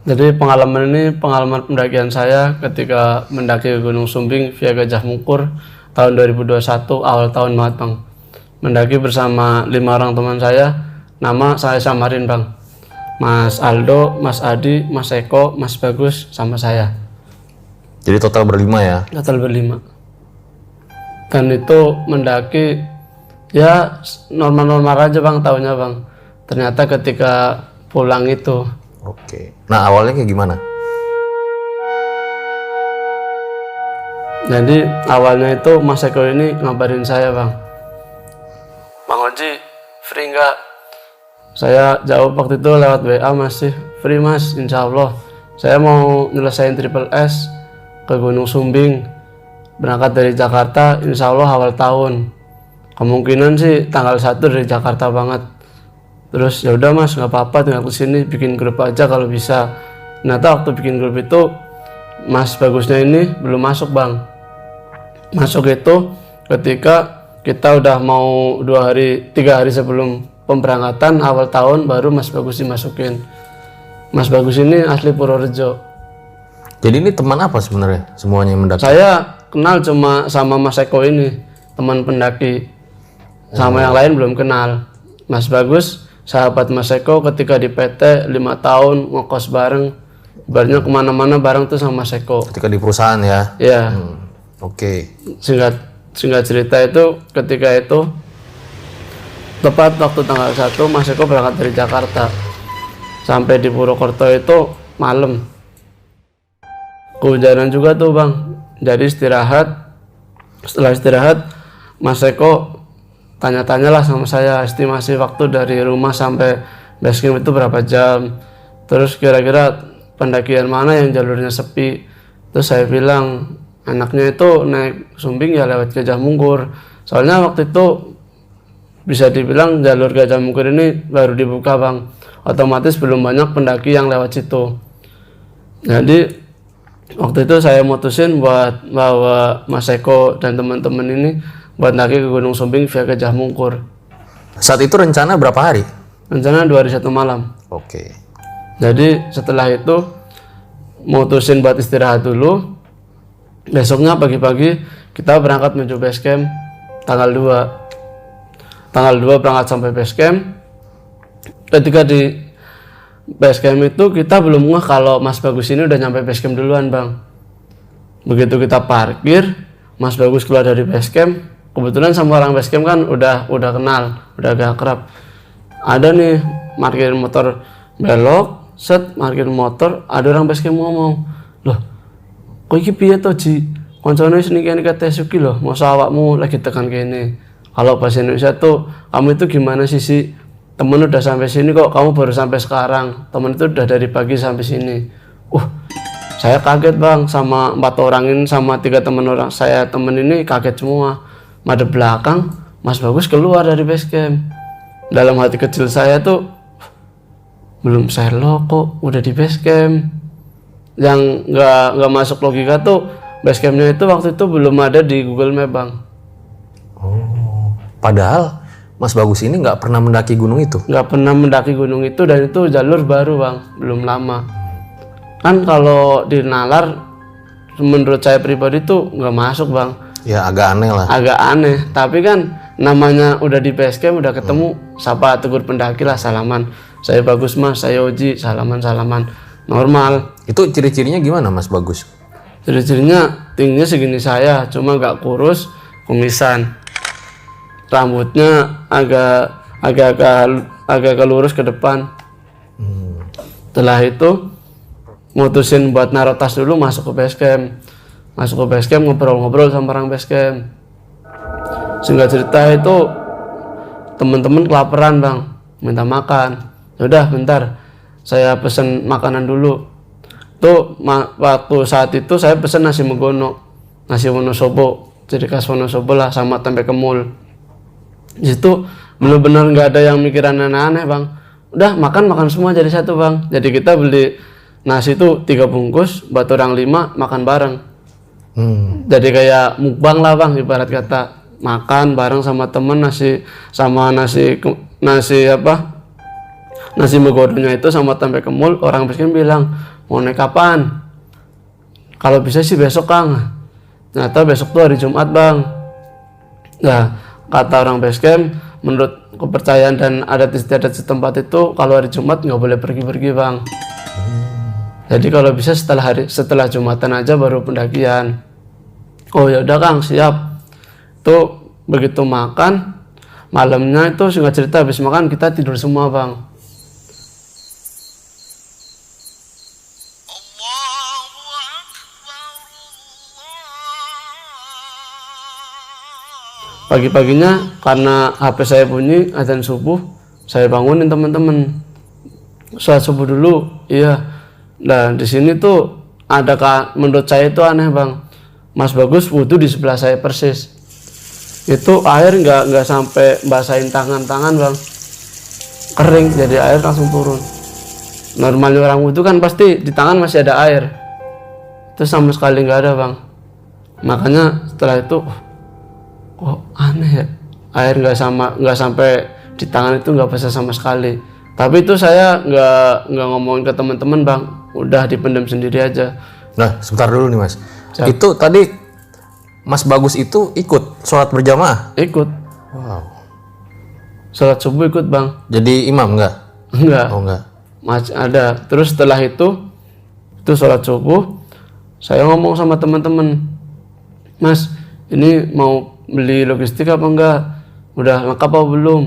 Jadi pengalaman ini pengalaman pendakian saya ketika mendaki Gunung Sumbing via Gajah Mungkur tahun 2021 awal tahun banget bang. Mendaki bersama 5 orang teman saya, nama saya samarin bang. Mas Aldo, Mas Adi, Mas Eko, Mas Bagus, sama saya. Jadi total berlima ya? Total berlima. Dan itu mendaki ya normal-normal aja bang tahunnya bang. Ternyata ketika pulang itu. Oke. Nah awalnya kayak gimana? Jadi awalnya itu Mas Eko ini ngabarin saya bang. Bang Oji, free nggak? Saya jawab waktu itu lewat WA masih free mas, insya Allah. Saya mau nyelesain Triple S ke Gunung Sumbing. Berangkat dari Jakarta, insya Allah awal tahun. Kemungkinan sih tanggal 1 dari Jakarta banget. Terus ya udah mas, nggak apa-apa, tinggal kesini bikin grup aja kalau bisa. Ternyata waktu bikin grup itu Mas Bagusnya ini belum masuk bang. Masuk itu ketika kita udah mau 3 hari sebelum pemberangkatan awal tahun baru Mas Bagus dimasukin. Mas Bagus ini asli Purworejo. Jadi ini teman apa sebenarnya semuanya yang mendaki? Saya kenal cuma sama Mas Eko ini, teman pendaki. Sama yang lain belum kenal. Mas Bagus sahabat Mas Eko ketika di PT 5 tahun ngekos bareng, ibaratnya kemana-mana bareng tuh sama Mas Eko. Ketika di perusahaan ya? Iya. Oke. Singkat cerita itu ketika itu tepat waktu tanggal 1 Mas Eko berangkat dari Jakarta. Sampai di Purwokerto itu malam. Kehujanan juga tuh bang. Jadi istirahat. Setelah istirahat Mas Eko tanya-tanyalah sama saya estimasi waktu dari rumah sampai base camp itu berapa jam, terus kira-kira pendakian mana yang jalurnya sepi. Terus saya bilang anaknya itu naik Sumbing ya lewat Gajah Mungkur, soalnya waktu itu bisa dibilang jalur Gajah Mungkur ini baru dibuka bang, otomatis belum banyak pendaki yang lewat situ. Jadi waktu itu saya mutusin buat bawa Mas Eko dan teman-teman ini buat daki ke Gunung Sumbing via Gajah Mungkur. Saat itu rencana berapa hari? Rencana 2 hari 1 malam. Oke. Jadi setelah itu mutusin buat istirahat dulu. Besoknya pagi-pagi kita berangkat menuju base camp tanggal 2. Tanggal 2 berangkat sampai base camp. Ketika di base camp itu kita belum ngeh kalau Mas Bagus ini udah nyampe base camp duluan bang. Begitu kita parkir, Mas Bagus keluar dari base camp. Kebetulan sama orang base camp kan udah kenal, udah agak akrab. Ada nih parkir motor belok, parkir motor, ada orang base camp ngomong, loh, kok iki piye to Ji? Koncone sing kene kate Suki loh, masa awakmu lagi tekan kene. Kalau bahasa Indonesia tuh, kamu itu gimana sih? Temen udah sampai sini kok, kamu baru sampai sekarang. Temen itu udah dari pagi sampai sini. Saya kaget bang, sama 4 orang ini, sama 3 temen ini kaget semua. Madep belakang, Mas Bagus keluar dari base camp. Dalam hati kecil saya tuh, belum Sherlock kok udah di base camp. Yang nggak masuk logika tuh, base campnya itu waktu itu belum ada di Google Map bang. Oh, padahal Mas Bagus ini nggak pernah mendaki gunung itu? Nggak pernah mendaki gunung itu, dan itu jalur baru bang, belum lama. Kan kalau di nalar, menurut saya pribadi tuh nggak masuk bang. Ya agak aneh lah. Agak aneh, tapi kan namanya udah di base camp, udah ketemu, sapa tegur pendaki lah, salaman. Saya Bagus mas, saya Oji, salaman, normal. Itu ciri-cirinya gimana Mas Bagus? Ciri-cirinya tingginya segini saya, cuma gak kurus, kumisan. Rambutnya agak lurus ke depan. Setelah itu mutusin buat naruh tas dulu, masuk ke base camp, ngobrol-ngobrol sama orang base camp. Singkat cerita itu teman-teman kelaparan bang, minta makan. Yaudah bentar, saya pesen makanan dulu. Tuh waktu saat itu saya pesen nasi megono, nasi Wonosobo, ciri khas Wonosobo lah, sama tempe kemul. Di situ bener-bener nggak ada yang mikiran aneh-aneh bang. Udah makan semua jadi satu bang. Jadi kita beli nasi itu 3 bungkus, buat orang 5 makan bareng. Jadi kayak mukbang lah bang, ibarat kata, makan bareng sama temen, nasi nasi megodonya itu sama tempe kemul, orang basecamp bilang, mau naik kapan? Kalau bisa sih besok Kang. Ternyata besok tuh hari Jumat Bang. Nah, kata orang basecamp, menurut kepercayaan dan adat istiadat setempat itu, kalau hari Jumat nggak boleh pergi-pergi Bang. Jadi kalau bisa setelah Jumatan aja baru pendakian. Oh ya udah Kang, siap. Tuh begitu makan, malamnya itu singkat cerita habis makan kita tidur semua Bang. Pagi-paginya karena HP saya bunyi azan subuh, saya bangunin teman-teman. Sholat subuh dulu, iya. Nah di sini tuh ada menurut saya itu aneh Bang. Mas Bagus wudhu di sebelah saya persis. Itu air nggak sampai basahin tangan Bang, kering, jadi air langsung turun. Normalnya orang wudhu kan pasti di tangan masih ada air, itu sama sekali nggak ada Bang. Makanya setelah itu kok aneh ya, air nggak sampai di tangan itu nggak basah sama sekali. Tapi itu saya nggak ngomongin ke teman-teman Bang, udah dipendam sendiri aja. Nah sebentar dulu nih Mas. Siap. Itu tadi Mas Bagus itu ikut sholat berjamaah? Ikut. Wow. Sholat subuh ikut Bang. Jadi imam nggak? Enggak. Oh nggak. Masih ada. Terus setelah itu sholat subuh, saya ngomong sama teman-teman, Mas, ini mau beli logistik apa enggak? Udah lengkap apa belum?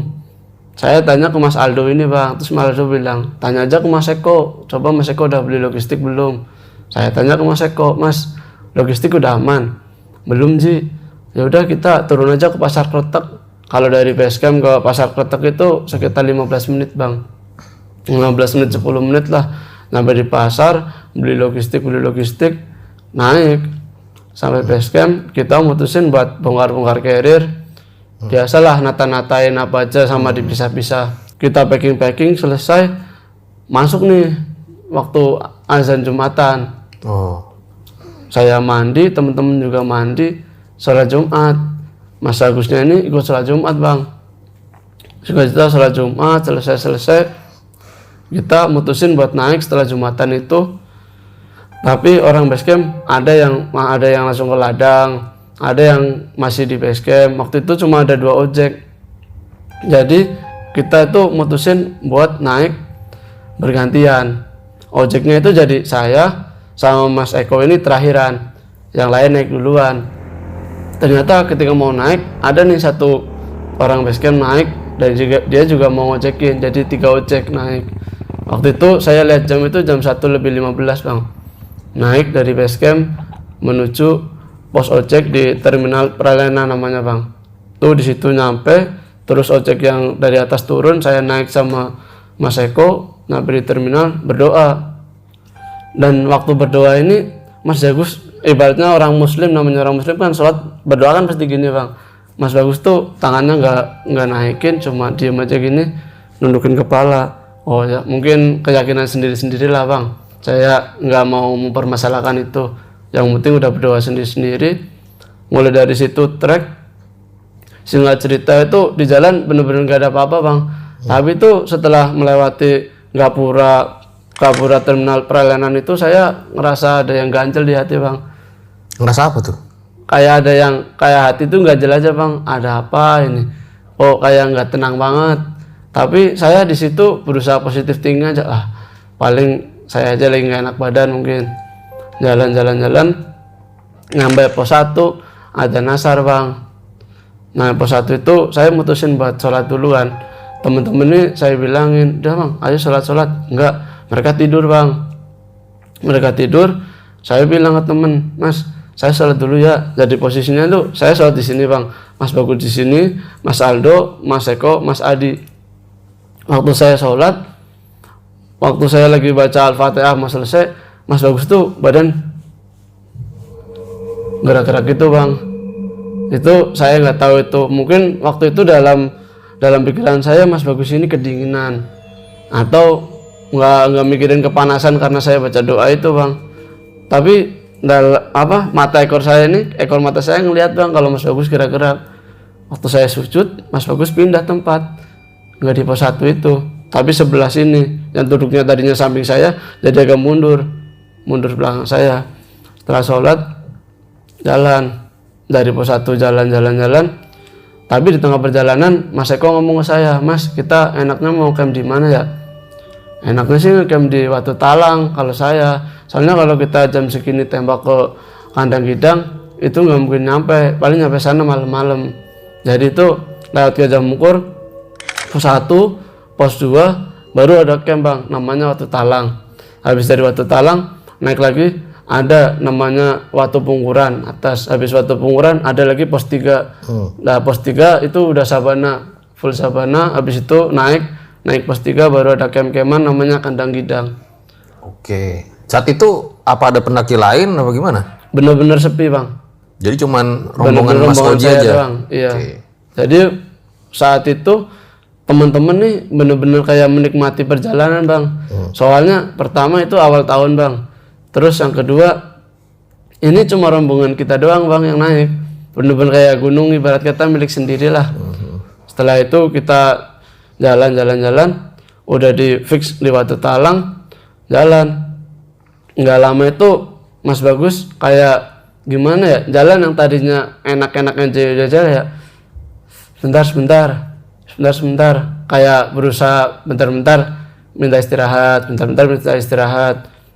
Saya tanya ke Mas Aldo ini Bang. Terus Mas Aldo bilang, tanya aja ke Mas Eko. Coba Mas Eko udah beli logistik belum? Saya tanya ke Mas Eko, Mas, logistik udah aman? Belum Ji. Ya udah kita turun aja ke Pasar Kletek. Kalau dari basecamp ke Pasar Kletek itu sekitar 15 menit Bang. 15 menit 10 menit lah. Sampai di pasar, beli logistik, naik. Sampai basecamp kita mutusin buat bongkar-bongkar carrier. Biasalah nata-natain apa aja sama dipisah-pisah. Kita packing selesai, masuk nih waktu azan Jumatan. Oh. Saya mandi, teman-teman juga mandi, sholat Jumat. Mas Agusnya ini ikut sholat Jumat Bang. Kita sholat Jumat selesai, kita mutusin buat naik setelah Jumatan itu. Tapi orang basecamp ada yang langsung ke ladang, ada yang masih di basecamp. Waktu itu cuma ada 2 ojek. Jadi kita itu mutusin buat naik bergantian. Ojeknya itu jadi saya sama Mas Eko ini terakhiran, yang lain naik duluan. Ternyata ketika mau naik, ada nih satu orang basecamp naik dan dia juga mau ngojekin, jadi 3 ojek naik. Waktu itu saya lihat jam itu jam 1:15 Bang. Naik dari basecamp menuju pos ojek di terminal Pralena namanya Bang. Tuh di situ nyampe, terus ojek yang dari atas turun, saya naik sama Mas Eko, nyampe di terminal berdoa. Dan waktu berdoa ini Mas Bagus ibaratnya orang muslim, namanya orang muslim kan sholat berdoa kan pasti gini Bang. Mas Bagus tuh tangannya nggak naikin, cuma diem aja gini, nundukin kepala. Oh ya mungkin keyakinan sendiri lah Bang, saya nggak mau mempermasalahkan itu. Yang penting udah berdoa sendiri-sendiri. Mulai dari situ trek, singkat cerita itu di jalan bener-bener nggak ada apa-apa Bang. Tapi itu setelah melewati Gapura terminal Pralenan itu saya ngerasa ada yang ganjel di hati Bang. Ngerasa apa tuh? Kayak ada yang, kayak hati tuh ganjel aja Bang. Ada apa ini? Oh kayak nggak tenang banget. Tapi saya di situ berusaha positif thinking aja. Paling saya aja lagi nggak enak badan mungkin. Jalan, nyampe pos 1 ada nasar Bang. Nah pos 1 itu saya mutusin buat sholat duluan. Temen-temen ini saya bilangin, udah Bang, ayo sholat. Enggak. Mereka tidur Bang. Saya bilang ke temen, Mas, saya sholat dulu ya. Jadi posisinya tuh saya sholat di sini Bang. Mas Bagus di sini, Mas Aldo, Mas Eko, Mas Adi. Waktu saya sholat, waktu saya lagi baca Al-Fatihah mau selesai, Mas Bagus tuh badan gerak-gerak gitu Bang. Itu saya nggak tahu itu. Mungkin waktu itu dalam pikiran saya Mas Bagus ini kedinginan atau nggak mikirin kepanasan karena saya baca doa itu Bang. Tapi ekor mata saya ngelihat Bang kalau Mas Bagus gerak-gerak. Waktu saya sujud, Mas Bagus pindah tempat, nggak di pos 1 itu. tapi sebelah sini yang duduknya tadinya samping saya jadi agak mundur belakang saya. Setelah sholat jalan dari pos 1 jalan, tapi di tengah perjalanan Mas Eko ngomong ke saya, Mas kita enaknya mau camp di mana ya? Enaknya sih camp di Watu Talang kalau saya, soalnya kalau kita jam segini tembak ke kandang Gidang itu nggak mungkin nyampe, paling nyampe sana malam-malam. Jadi itu lewat Gajah Mungkur, pos 1, pos 2 baru ada camp bang, namanya Watu Talang. Habis dari Watu Talang naik lagi ada namanya Watu Pungkuran atas. Habis Watu Pungkuran ada lagi pos 3. Nah pos 3 itu udah sabana, full sabana. Habis itu naik pos 3 baru ada camp-campan namanya Kandang Gidang. Oke. Saat itu apa ada pendaki lain apa gimana? Bener-bener sepi bang. Jadi cuman rombongan Mas Koji saya aja. doang. Iya. Oke. Jadi saat itu teman-teman nih bener-bener kayak menikmati perjalanan bang. Soalnya pertama itu awal tahun bang. Terus yang kedua ini cuma rombongan kita doang bang yang naik. Bener-bener kayak gunung ibarat kata milik sendiri lah. Setelah itu kita jalan. Udah di fix di Watu Talang. Jalan. Nggak lama itu Mas Bagus kayak gimana ya, jalan yang tadinya enak-enak aja ya sebentar kayak berusaha bentar minta istirahat,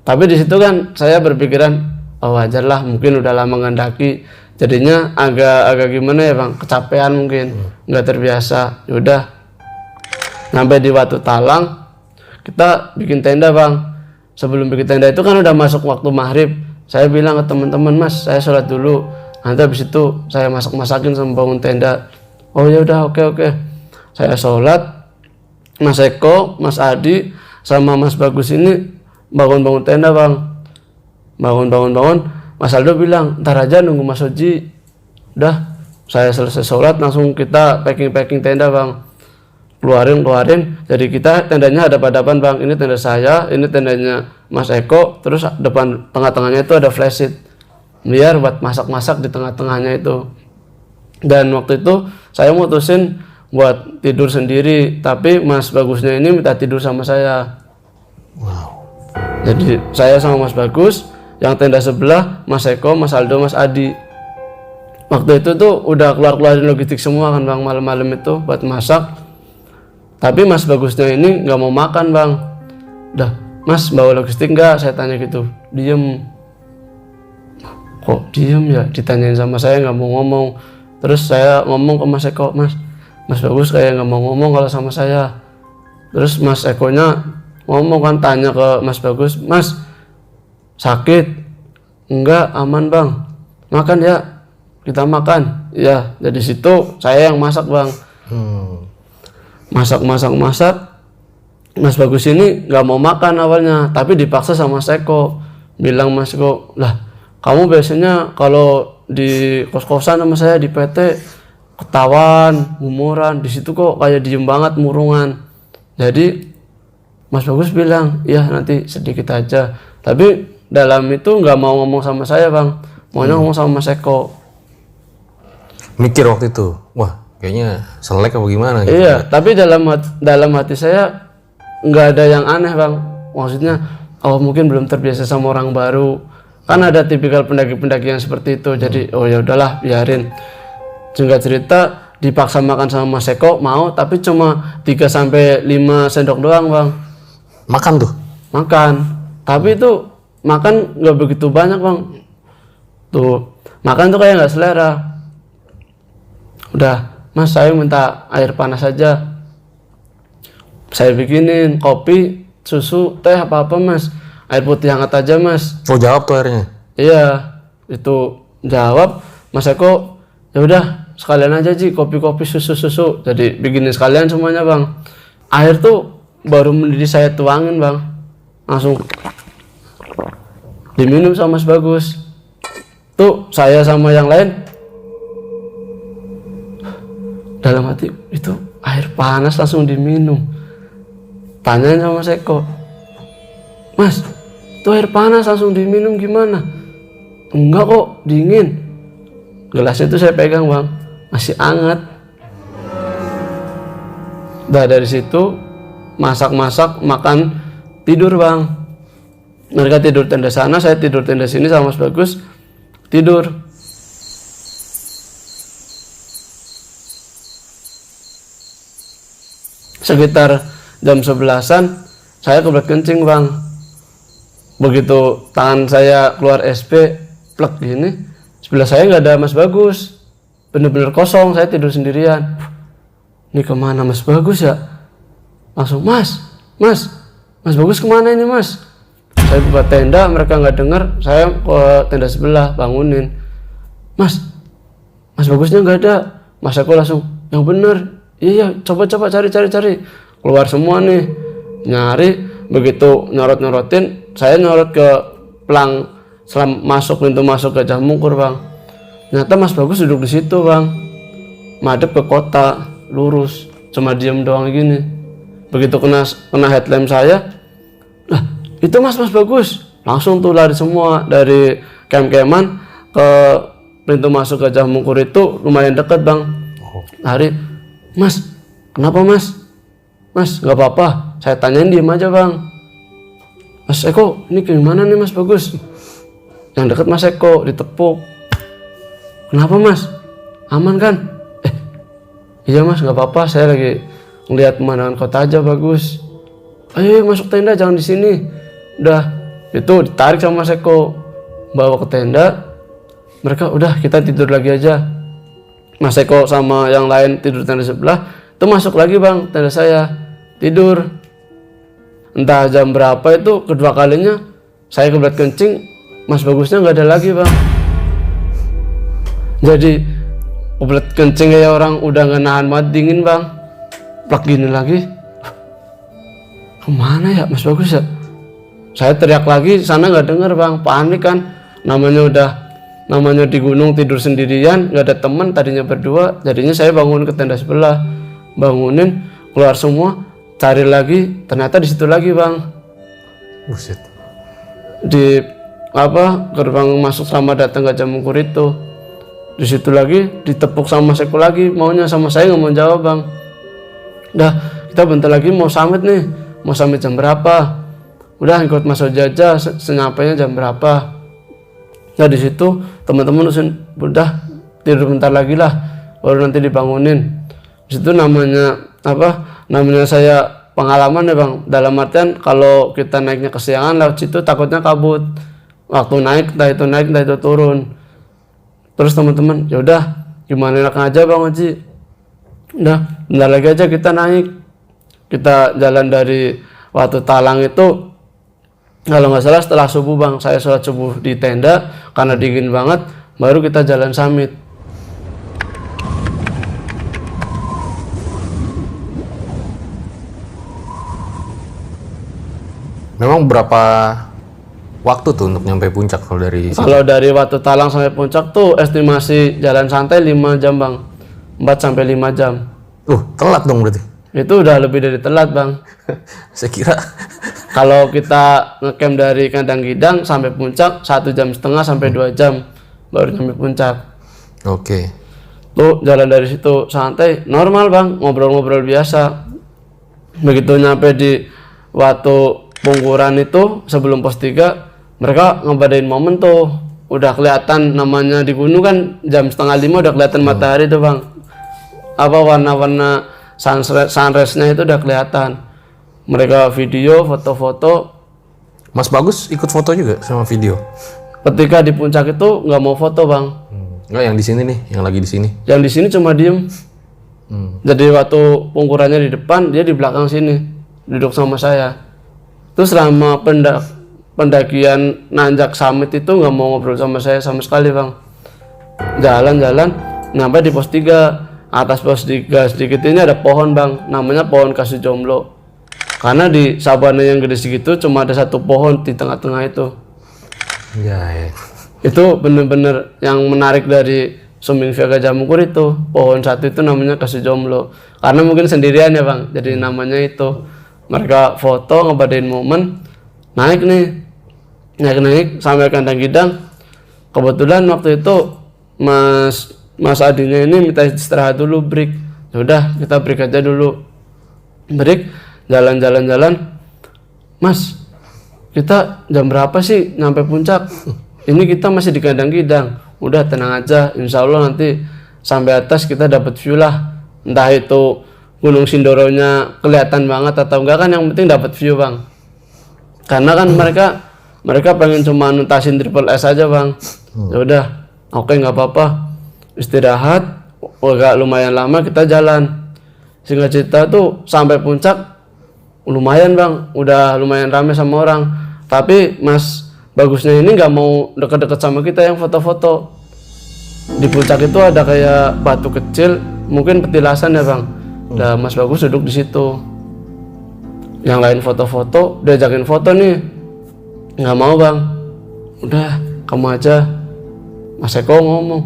tapi di situ kan saya berpikiran oh wajar lah mungkin udah lama ngandaki jadinya agak gimana ya bang, kecapean mungkin nggak terbiasa. Yaudah sampai di Watu Talang kita bikin tenda bang. Sebelum bikin tenda itu kan udah masuk waktu maghrib. Saya bilang ke teman-teman, Mas, saya sholat dulu. Nanti habis itu saya masakin sama bangun tenda. Oh ya udah, oke. Saya sholat, Mas Eko, Mas Adi, sama Mas Bagus ini bangun tenda bang. Bangun. Mas Aldo bilang, ntar aja nunggu Mas Oji. Udah, saya selesai sholat langsung kita packing tenda bang. Keluarin. Jadi kita tendanya hadapan bang. Ini tenda saya, ini tendanya Mas Eko, terus depan tengah-tengahnya itu ada flash sheet biar buat masak di tengah-tengahnya itu. Dan waktu itu saya mutusin buat tidur sendiri, tapi Mas Bagusnya ini minta tidur sama saya. Wow. Jadi saya sama Mas Bagus, yang tenda sebelah Mas Eko, Mas Aldo, Mas Adi. Waktu itu tuh udah keluarin logistik semua kan bang, malam-malam itu buat masak. Tapi Mas Bagusnya ini nggak mau makan bang. Udah, Mas bawa logistik nggak? Saya tanya gitu. Diem. Kok diem ya? Ditanyain sama saya nggak mau ngomong. Terus saya ngomong ke Mas Eko, Mas Bagus kayak nggak mau ngomong kalau sama saya. Terus Mas Ekonya ngomong kan, tanya ke Mas Bagus, Mas sakit? Enggak, aman bang. Makan ya? Kita makan. Ya, dari situ saya yang masak bang. Masak. Mas Bagus ini nggak mau makan awalnya, tapi dipaksa sama Mas Eko. Bilang Mas Eko, lah kamu biasanya kalau di kos-kosan sama saya di PT ketahuan, humuran, di situ kok kayak diem banget murungan. Jadi Mas Bagus bilang, iya nanti sedikit aja. Tapi dalam itu nggak mau ngomong sama saya bang, maunya ngomong sama Mas Eko. Mikir waktu itu, wah kayaknya selek apa gimana gitu. Iya, tapi dalam hati saya nggak ada yang aneh bang. Maksudnya, oh mungkin belum terbiasa sama orang baru. Kan ada tipikal pendaki-pendaki yang seperti itu. Jadi, oh ya udahlah, biarin. Singkat cerita, dipaksa makan sama Mas Eko, mau, tapi cuma 3-5 sendok doang bang. Makan tuh? Makan, tapi itu makan nggak begitu banyak bang. Tuh, makan tuh kayak nggak selera. Udah, Mas saya minta air panas aja. Saya bikinin kopi, susu, teh apa-apa mas. Air putih hangat aja mas. Oh jawab tuh airnya? Iya, itu jawab. Mas Eko, ya udah sekalian aja Ji, kopi-kopi, susu. Jadi bikinin sekalian semuanya bang. Air tuh baru mendidih saya tuangin bang. Langsung diminum sama Mas Bagus. Tuh saya sama yang lain dalam hati, itu air panas langsung diminum. Tanyain sama Mas Eko, Mas, itu air panas langsung diminum gimana? Enggak kok, dingin. Gelasnya itu saya pegang bang, masih hangat. Nah dari situ masak-masak, makan, tidur bang. Mereka tidur tenda sana, saya tidur tenda sini sama Mas Bagus tidur. Sekitar jam 11-an saya kebelet kencing bang. Begitu tangan saya keluar SP plek gini, sebelah saya nggak ada Mas Bagus, bener-bener kosong, saya tidur sendirian. Ini kemana Mas Bagus ya? Langsung Mas Bagus kemana ini Mas? Saya buka tenda, mereka nggak dengar, saya ke tenda sebelah bangunin. Mas Bagusnya nggak ada. Mas Eko langsung, yang bener, iya coba cari. Keluar semua nih, nyari, begitu nyorotin, saya nyorot ke pelang pintu masuk ke Gajah Mungkur bang. Ternyata Mas Bagus duduk di situ bang, madep ke kota, lurus, cuma diem doang gini. Begitu kena headlamp saya, lah itu Mas Bagus, langsung tuh lari semua dari camp-campan ke pintu masuk Gajah Mungkur. Itu lumayan dekat bang. Lari, Mas kenapa Mas nggak apa-apa, saya tanyain diem aja bang. Mas Eko ini gimana nih Mas Bagus? Yang dekat Mas Eko ditepuk. Kenapa Mas? Aman kan? Iya Mas nggak apa-apa, saya lagi ngeliat pemandangan kota aja bagus. Ayo masuk tenda, jangan di sini. Udah itu ditarik sama Mas Eko, bawa ke tenda. Mereka udah kita tidur lagi aja. Mas Eko sama yang lain tidur tenda sebelah. Itu masuk lagi bang tenda saya, tidur. Entah jam berapa itu kedua kalinya saya kebelet kencing, Mas Bagusnya nggak ada lagi bang. Jadi kebelet kencing kayak orang udah nggak nahan banget dingin bang. Plak gini lagi, kemana ya Mas Bagus ya? Saya teriak lagi, sana nggak denger bang, panik kan. Namanya di gunung tidur sendirian, nggak ada teman, tadinya berdua. Jadinya saya bangun ke tenda sebelah, bangunin, keluar semua, cari lagi, ternyata di situ lagi bang. Buset. Di gerbang masuk Selamat Datang Gajah Mungkur itu, di situ lagi ditepuk sama Mas Eko lagi, maunya sama saya nggak mau jawab bang. Udah kita bentar lagi mau summit nih, mau summit jam berapa? Udah ikut Mas Oja aja, senyampainya jam berapa? Nah di situ teman-teman udah tidur bentar lagi lah, baru nanti dibangunin. Di situ namanya saya pengalaman ya bang, dalam artian kalau kita naiknya kesiangan lewat situ takutnya kabut. Waktu naik entah itu turun. Terus teman-teman ya udah gimana enaknya aja bang Oji, udah bentar lagi aja kita naik. Kita jalan dari Watu Talang itu kalau nggak salah setelah subuh bang, saya sholat subuh di tenda karena dingin banget, baru kita jalan summit. Memang berapa waktu tuh untuk nyampe puncak kalau dari sini? Kalau dari Watu Talang sampai puncak tuh estimasi jalan santai 5 jam bang, 4-5 jam. Telat dong berarti? Itu udah lebih dari telat bang. Saya kira kalau kita ngecamp dari Kandang Gidang sampai puncak 1,5 jam sampai 2 jam baru sampai puncak. Oke. Tuh jalan dari situ santai, normal bang, ngobrol-ngobrol biasa. Begitu nyampe di Watu Pungkuran itu sebelum pos 3, mereka ngebadain momen tuh. Udah kelihatan namanya di gunung kan jam 4:30 udah kelihatan matahari tuh bang. Warna-warna sunrise-nya itu udah kelihatan. Mereka video, foto-foto. Mas Bagus ikut foto juga sama video? Ketika di puncak itu nggak mau foto bang. Nggak, yang di sini nih, yang lagi di sini. Yang di sini cuma diem. Jadi waktu pungkurannya di depan, dia di belakang sini, duduk sama saya. Terus selama pendakian nanjak summit itu nggak mau ngobrol sama saya sama sekali bang. Jalan-jalan, nyampe di pos 3. Atas pos 3 sedikit ini ada pohon bang, namanya pohon Kasu Jomblo. Karena di sabana yang gede segitu cuma ada satu pohon di tengah-tengah itu. Ya. Itu bener-bener yang menarik dari Sumbing Via Gajah Mungkur itu. Pohon satu itu namanya Kasu Jomblo. Karena mungkin sendirian ya bang, jadi namanya itu. Mereka foto, ngebadain momen, naik sampai Kandang Gidang. Kebetulan waktu itu Mas Adinya ini minta istirahat dulu, break. Ya udah kita break aja dulu. Break, jalan, Mas, kita jam berapa sih nyampe puncak? Ini kita masih di kandang-kidang. Udah tenang aja, insya Allah nanti sampai atas kita dapat view lah. Entah itu Gunung Sindoronya kelihatan banget atau enggak, kan yang penting dapat view bang. Karena kan mereka pengen cuma nuntasin triple S aja bang. Ya udah, oke nggak apa-apa, istirahat. Agak lumayan lama kita jalan. Singkat cerita tuh sampai puncak lumayan bang, udah lumayan rame sama orang. Tapi Mas Bagusnya ini nggak mau deket-deket sama kita yang foto-foto. Di puncak itu ada kayak batu kecil, mungkin petilasan ya bang. Nah Mas Bagus duduk di situ. Yang lain foto-foto, diajakin foto nih, nggak mau bang. Udah, kamu aja. Mas Eko ngomong,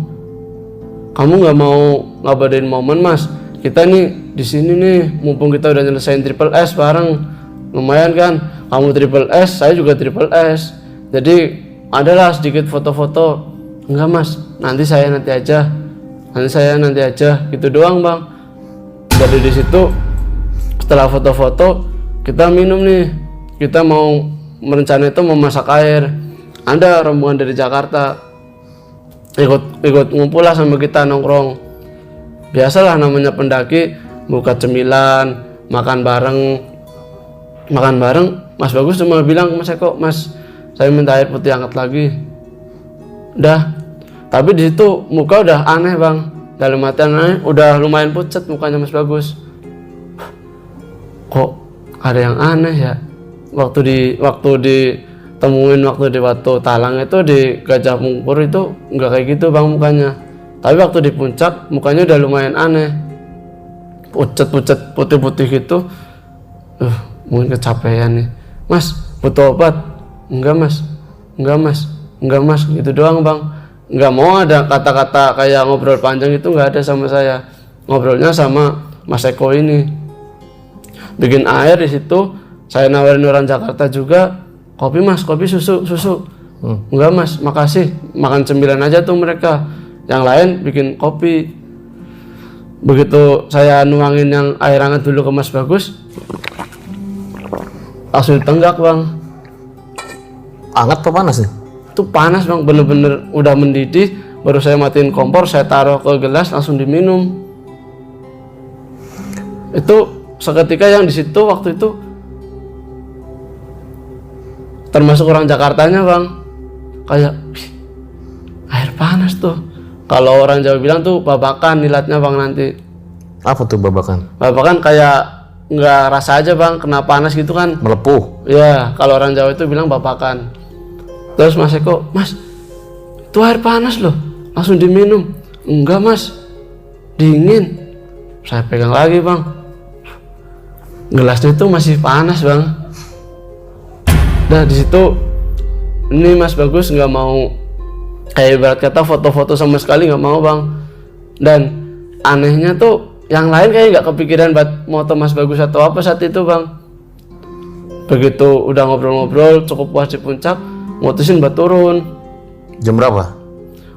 kamu nggak mau ngabadain momen Mas? Kita nih di sini nih, mumpung kita udah nyelesain triple S bareng, lumayan kan? Kamu triple S, saya juga triple S. Jadi adalah sedikit foto-foto. Enggak Mas, nanti saya nanti aja, gitu doang bang. Dari di situ setelah foto-foto kita minum nih. Kita mau merencana itu memasak air. Ada rombongan dari Jakarta ikut ngumpul lah sama kita, nongkrong. Biasalah namanya pendaki, buka cemilan, makan bareng. Mas Bagus cuma bilang ke Mas Eko, Mas saya minta air putih hangat lagi. Udah. Tapi di situ muka udah aneh bang. Dalam hati aneh, udah lumayan pucat mukanya Mas Bagus. Kok ada yang aneh ya? Waktu ditemuin waktu di Watu Talang itu di Gajah Mungkur itu nggak kayak gitu bang mukanya. Tapi waktu di puncak mukanya udah lumayan aneh, pucat-pucat putih-putih gitu. Mungkin kecapean nih. Mas butuh obat? Enggak mas, gitu doang bang. Nggak mau ada kata-kata kayak ngobrol panjang, itu nggak ada sama saya. Ngobrolnya sama Mas Eko ini. Bikin air di situ, saya nawarin orang Jakarta juga, kopi mas, kopi susu. Enggak mas, makasih, makan cemilan aja tuh mereka. Yang lain bikin kopi. Begitu saya nuangin yang air hangat dulu ke Mas Bagus, langsung ditenggak bang. Hangat apa panas nih? Itu panas bang, bener-bener udah mendidih. Baru saya matiin kompor, saya taruh ke gelas, langsung diminum. Itu seketika yang di situ waktu itu termasuk orang Jakartanya bang, kayak air panas tuh. Kalau orang Jawa bilang tuh babakan nilatnya bang nanti. Apa tuh babakan? Babakan kayak nggak rasa aja bang, kena panas gitu kan. Melepuh. Ya, kalau orang Jawa itu bilang babakan. Terus Mas Eko, Mas, itu air panas loh, langsung diminum. Enggak mas, dingin. Saya pegang lagi bang, gelasnya itu masih panas bang. Nah di situ ini Mas Bagus nggak mau, kayak ibarat kata foto-foto sama sekali nggak mau bang. Dan anehnya tuh yang lain kayak nggak kepikiran buat moto Mas Bagus atau apa saat itu bang. Begitu udah ngobrol-ngobrol cukup puas di puncak, mutusin buat turun. Jam berapa?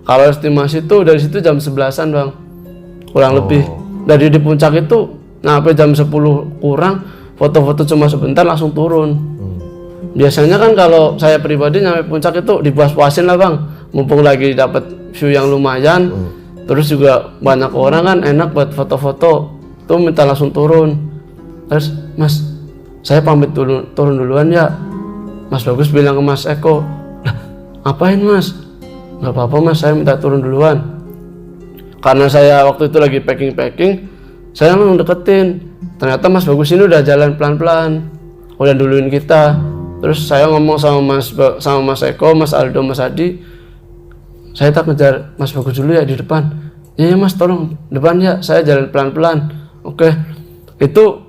Kalau estimasi tuh dari situ jam 11-an bang, kurang lebih. Dari di puncak itu sampai jam 10 kurang, foto-foto cuma sebentar langsung turun. Biasanya kan kalau saya pribadi nyampe puncak itu dipuas-puasin lah bang, mumpung lagi dapat view yang lumayan. Terus juga banyak orang kan enak buat foto-foto, tuh minta langsung turun. Terus Mas, saya pamit turun duluan ya. Mas Bagus bilang ke Mas Eko, lah ngapain mas? Gak apa-apa mas, saya minta turun duluan. Karena saya waktu itu lagi packing, saya langsung deketin. Ternyata Mas Bagus ini udah jalan pelan-pelan, udah duluin kita. Terus saya ngomong sama Mas Eko, Mas Aldo, Mas Adi, saya tak ngejar Mas Bagus dulu ya di depan. Iya mas, tolong depan ya, saya jalan pelan-pelan. Oke. Itu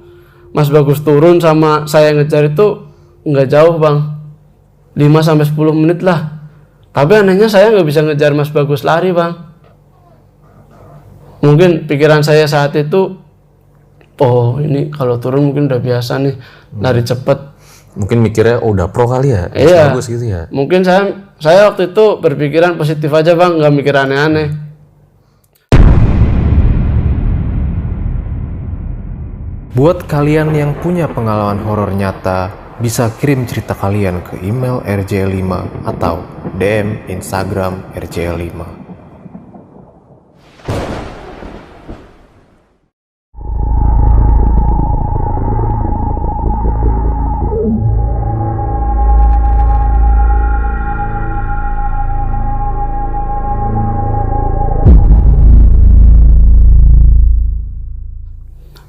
Mas Bagus turun sama saya ngejar itu nggak jauh bang, 5-10 menit lah. Tapi anehnya saya nggak bisa ngejar Mas Bagus lari bang. Mungkin pikiran saya saat itu, oh ini kalau turun mungkin udah biasa nih, lari cepet. Mungkin mikirnya udah pro kali ya, iya, bagus gitu ya. Mungkin saya waktu itu berpikiran positif aja bang, nggak mikir aneh-aneh. Buat kalian yang punya pengalaman horor nyata, bisa kirim cerita kalian ke email RJ5 atau DM Instagram RJ5.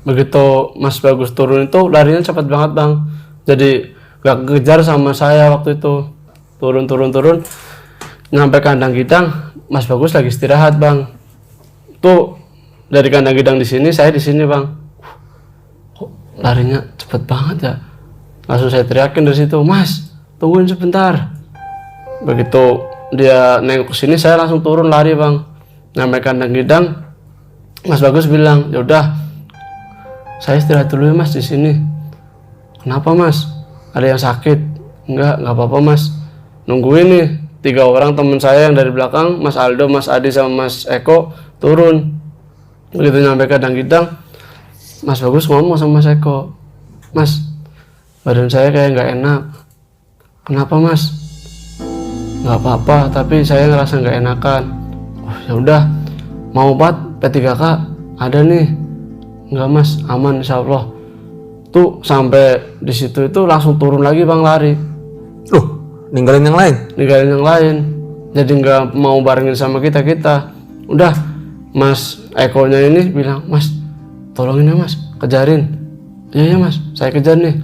Begitu Mas Bagus turun itu larinya cepat banget bang, jadi gak kejar sama saya waktu itu. Turun nyampe kandang gidang, Mas Bagus lagi istirahat bang. Tuh dari kandang gidang di sini, saya di sini bang. Kok larinya cepet banget ya? Langsung saya teriakin dari situ, Mas tungguin sebentar. Begitu dia nengok ke sini, saya langsung turun lari bang. Nyampe kandang gidang, Mas Bagus bilang, ya udah saya istirahat dulu ya mas di sini. Kenapa mas? Ada yang sakit? Enggak apa-apa mas. Nungguin nih 3 orang teman saya yang dari belakang, Mas Aldo, Mas Adi sama Mas Eko turun. Begitu nyampe kandang gidang, Mas Bagus ngomong sama Mas Eko, Mas, badan saya kayak nggak enak. Kenapa mas? Nggak apa-apa, tapi saya ngerasa nggak enakan. Oh ya udah, mau obat P3K ada nih. Enggak mas, aman insya Allah. Tuh sampai di situ itu langsung turun lagi bang lari. Loh, ninggalin yang lain? Ninggalin yang lain. Jadi nggak mau barengin sama kita. Udah, Mas Eko-nya ini bilang, Mas tolongin ya mas, kejarin. Iya mas, saya kejar nih.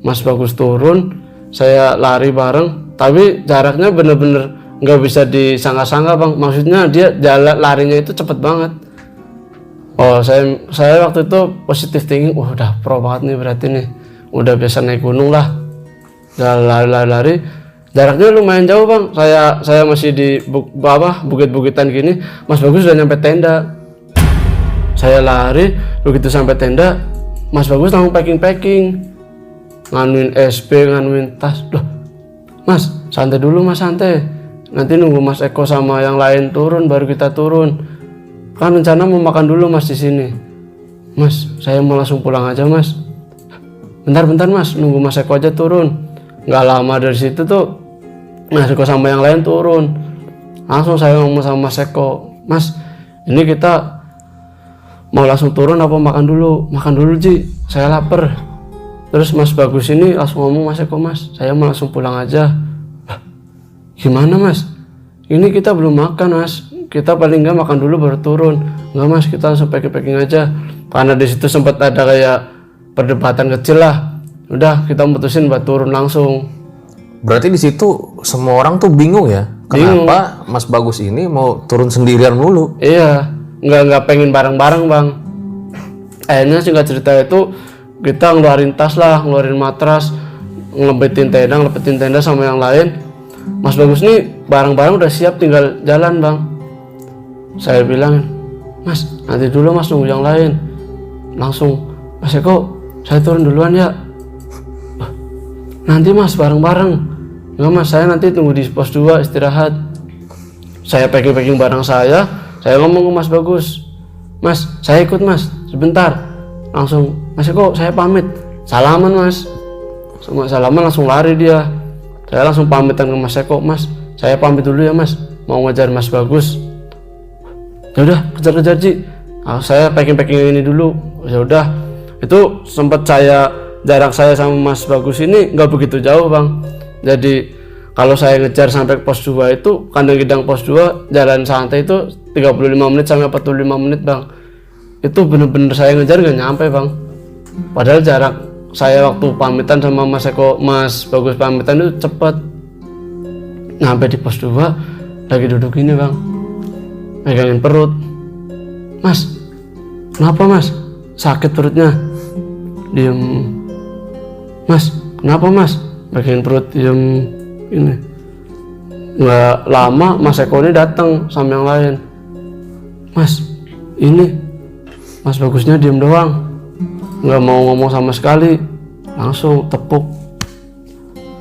Mas Bagus turun, saya lari bareng. Tapi jaraknya bener-bener nggak bisa disangka-sangka bang. Maksudnya dia jalan larinya itu cepet banget. Oh saya waktu itu positif thinking, udah pro banget nih berarti nih, udah biasa naik gunung lah. Lari, jaraknya lumayan jauh bang. Saya masih di bukit-bukitan gini, Mas Bagus udah nyampe tenda. Saya lari, begitu sampai tenda, Mas Bagus langsung packing, nganuin SP, nganuin tas. Loh, Mas santai dulu mas, santai. Nanti nunggu Mas Eko sama yang lain turun baru kita turun. Kan rencana mau makan dulu mas di sini. Mas, saya mau langsung pulang aja mas. Bentar mas, nunggu Mas Eko aja turun. Nggak lama dari situ tuh Mas Eko sama yang lain turun. Langsung saya ngomong sama Mas Eko, Mas, ini kita mau langsung turun apa makan dulu? Makan dulu Ji, saya lapar. Terus Mas Bagus ini langsung ngomong, Mas Eko, Mas, saya mau langsung pulang aja. Gimana mas? Ini kita belum makan mas. Kita paling nggak makan dulu baru turun. Nggak mas, kita langsung packing aja. Karena di situ sempat ada kayak perdebatan kecil lah. Udah kita mutusin buat turun langsung. Berarti di situ semua orang tuh bingung ya. Kenapa Mas Bagus ini mau turun sendirian mulu? Iya, nggak pengen bareng-bareng bang. Akhirnya singkat cerita itu kita ngeluarin tas lah, ngeluarin matras, ngelepetin tenda sama yang lain. Mas Bagus nih barang-barang udah siap, tinggal jalan bang. Saya bilang, Mas nanti dulu mas, nunggu yang lain. Langsung, Mas Eko saya turun duluan ya. Nanti mas bareng-bareng. Enggak mas, saya nanti tunggu di pos 2 istirahat. Saya packing barang saya ngomong ke Mas Bagus, Mas saya ikut mas, sebentar. Langsung, Mas Eko saya pamit. Salaman mas. Sama salaman langsung lari dia. Saya langsung pamitan ke Mas Eko, Mas saya pamit dulu ya mas, mau ngejar Mas Bagus. Ya udah, kejar Ji. Saya packing ini dulu. Ya udah, itu sempat jarak saya sama Mas Bagus ini nggak begitu jauh bang. Jadi kalau saya ngejar sampai pos 2 itu, kandang gidang pos 2 jalan santai itu 35 menit sampai 45 menit bang. Itu bener-bener saya ngejar nggak nyampe bang. Padahal jarak saya waktu pamitan sama Mas Eko, Mas Bagus pamitan itu cepet. Nyampe di pos 2 lagi duduk ini bang, megangin perut. Mas kenapa mas, sakit perutnya? Diem. Mas kenapa mas, megangin perut, diem. Ini nggak lama Mas Eko ini datang sama yang lain. Mas ini Mas Bagusnya diem doang, nggak mau ngomong sama sekali. Langsung tepuk,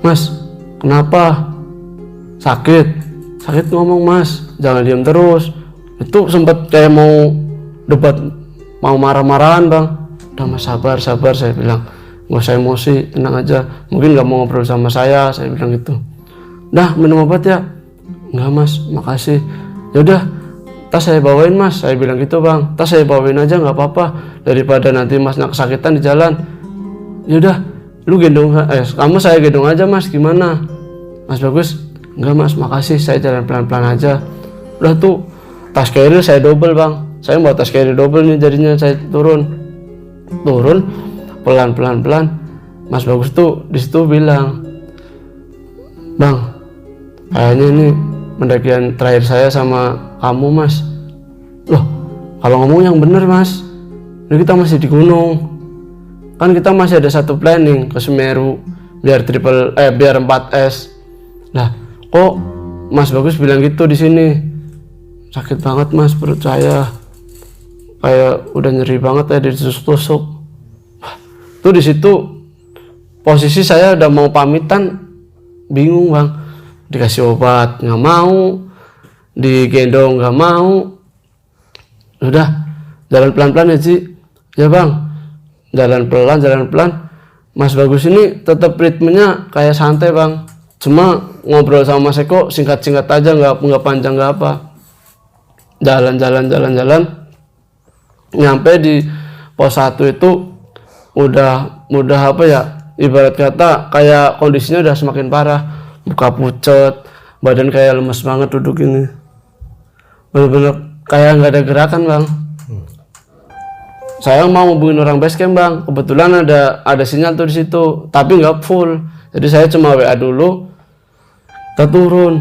Mas kenapa, sakit ngomong mas, jangan diem terus. Itu sempet kayak mau debat, mau marah-marahan bang. Udah mas, sabar saya bilang, nggak usah emosi, tenang aja, mungkin nggak mau ngobrol sama saya bilang gitu. Dah minum obat ya? Enggak mas, makasih. Yaudah, tas saya bawain mas, saya bilang gitu bang, tas saya bawain aja nggak apa-apa, daripada nanti masnya kesakitan di jalan. Yaudah, lu gendong, kamu saya gendong aja mas, gimana? Mas Bagus, enggak mas, makasih, saya jalan pelan-pelan aja. Udah tuh, tas carrier saya double bang, saya bawa tas carrier double nih, jadinya saya turun pelan. Mas Bagus tuh di situ bilang, bang, kayaknya ini pendakian terakhir saya sama kamu mas. Loh, kalau ngomong yang bener mas, ini kita masih di gunung, kan kita masih ada satu planning ke Semeru biar 4S. Nah, kok Mas Bagus bilang gitu di sini? Sakit banget mas perut saya, kayak udah nyeri banget ya, ditusuk-tusuk. Tuh di situ posisi saya udah mau pamitan, bingung bang, dikasih obat nggak mau, digendong nggak mau. Udah jalan pelan-pelan ya Ci, ya bang, jalan pelan. Mas Bagus ini tetap ritmenya kayak santai bang, cuma ngobrol sama Mas Eko singkat-singkat aja, nggak panjang nggak apa. Jalan, nyampe di pos 1 itu udah apa ya, ibarat kata kayak kondisinya udah semakin parah, muka pucet, badan kayak lemes banget duduk ini, bener-bener kayak nggak ada gerakan bang. Saya mau hubungin orang base camp bang, kebetulan ada sinyal tuh di situ, tapi nggak full, jadi saya cuma WA dulu, kita turun,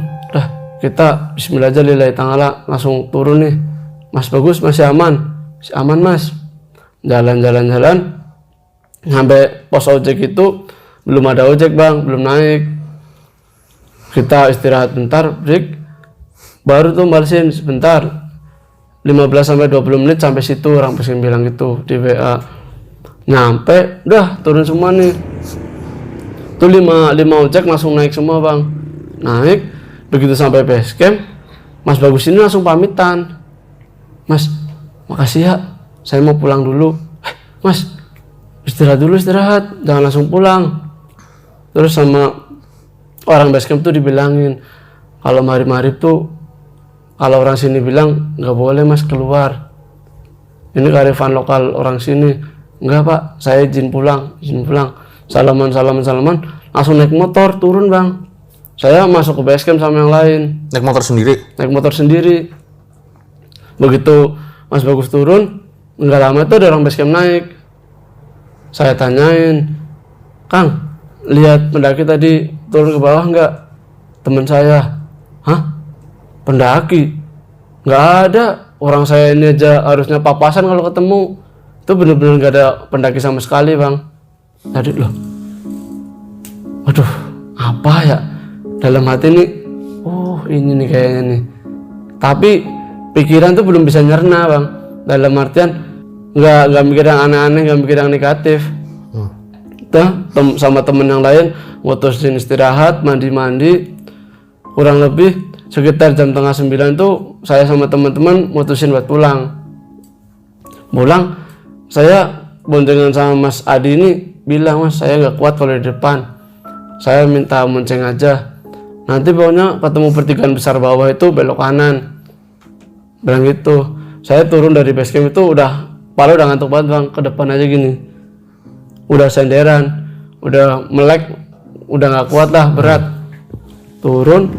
kita bismillah aja lillahi ta'ala, langsung turun nih. Mas Bagus masih aman mas. Jalan sampai pos ojek itu belum ada ojek bang, belum naik. Kita istirahat bentar, break, baru tuh balesin sebentar, 15-20 menit sampai situ, orang pesan bilang gitu di WA. Nyampe udah turun semua nih, tuh 5 ojek langsung naik semua bang. Naik, begitu sampai base camp, Mas Bagus ini langsung pamitan, mas makasih ya, saya mau pulang dulu. Mas istirahat, jangan langsung pulang. Terus sama orang base camp tuh dibilangin, kalau marip tuh, kalau orang sini bilang nggak boleh mas keluar, ini kearifan lokal orang sini. Enggak pak, saya izin pulang. Salaman, langsung naik motor turun bang. Saya masuk ke base camp sama yang lain. Naik motor sendiri. Begitu Mas Bagus turun, nggak lama itu ada orang base camp naik. Saya tanyain, Kang, lihat pendaki tadi turun ke bawah nggak? Teman saya, hah? Pendaki? Nggak ada. Orang saya ini aja harusnya papasan kalau ketemu. Itu bener-bener nggak ada pendaki sama sekali bang. Tadi loh, waduh, apa ya? Dalam hati nih, oh ini nih kayaknya nih. Tapi pikiran tuh belum bisa nyerna bang. Dalam artian nggak mikir yang aneh-aneh, nggak mikir yang negatif. Kita sama temen yang lain mutusin istirahat, mandi, kurang lebih sekitar jam 8:30 tuh saya sama teman-teman mutusin buat pulang. Saya boncengan sama Mas Adi ini bilang, mas saya nggak kuat kalau di depan, saya minta monceng aja. Nanti pokoknya ketemu pertigaan besar bawah itu belok kanan, bilang gitu. Saya turun dari base camp itu kepala udah ngantuk banget bang, ke depan aja gini, udah senderan, udah melek, udah nggak kuat lah, berat. Turun,